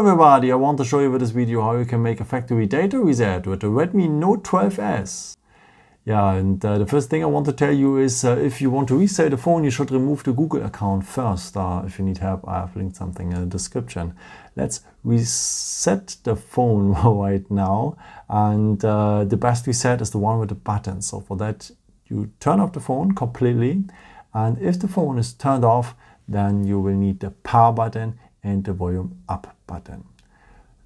everybody, I want to show you with this video how you can make a factory data reset with the Redmi Note 12S. Yeah, and the first thing I want to tell you is if you want to reset the phone, you should remove the Google account first. If you need help, I have linked something in the description. Let's reset the phone right now, and the best reset is the one with the button. So for that, you turn off the phone completely, and if the phone is turned off, then you will need the power button and the volume up button.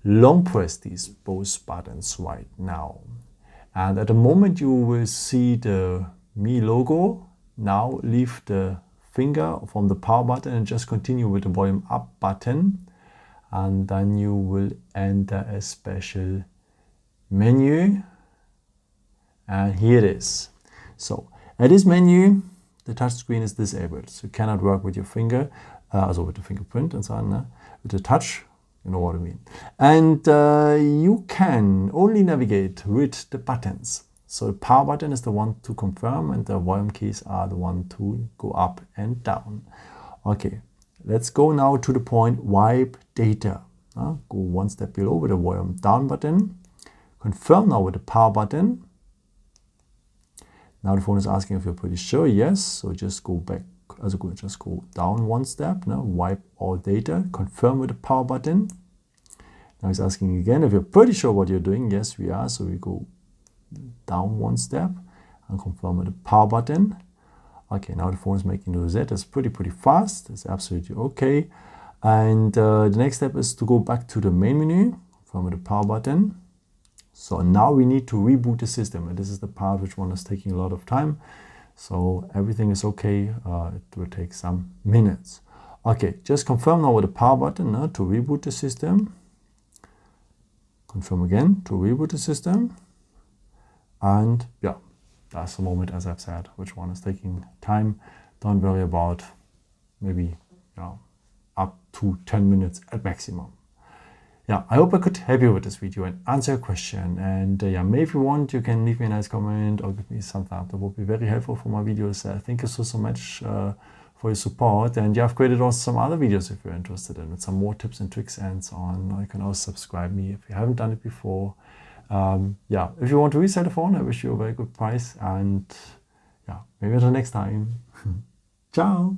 Long press these both buttons right now. And at the moment you will see the Mi logo. Now leave the finger from the power button and just continue with the volume up button. And then you will enter a special menu. And here it is. So at this menu, the touch screen is disabled. So you cannot work with your finger, also with the fingerprint and so on, with the touch. You know what I mean. And you can only navigate with the buttons. So the power button is the one to confirm and the volume keys are the one to go up and down. Okay, let's go now to the point wipe data. Go one step below with the volume down button. Confirm now with the power button. Now the phone is asking if you're pretty sure. Yes, so just go back. Just go down one step, now wipe all data, confirm with the power button. Now he's asking again if you're pretty sure what you're doing. Yes, we are. So we go down one step and confirm with the power button. Okay, now the phone is making the reset. It's pretty fast. It's absolutely okay. And the next step is to go back to the main menu, confirm with the power button. So now we need to reboot the system. And this is the part which one is taking a lot of time. So everything is okay, it will take some minutes. Okay, just confirm now with the power button to reboot the system. Confirm again to reboot the system. And yeah, that's the moment, as I've said, which one is taking time. Don't worry about maybe up to 10 minutes at maximum. Yeah, I hope I could help you with this video and answer your question. And yeah, maybe if you want, you can leave me a nice comment or give me some thumbs up. That would be very helpful for my videos. Thank you so much for your support. And yeah, I've created also some other videos if you're interested in it. Some more tips and tricks and so on. You can also subscribe me if you haven't done it before. Yeah, if you want to resell the phone, I wish you a very good price. And yeah, maybe until next time. Ciao.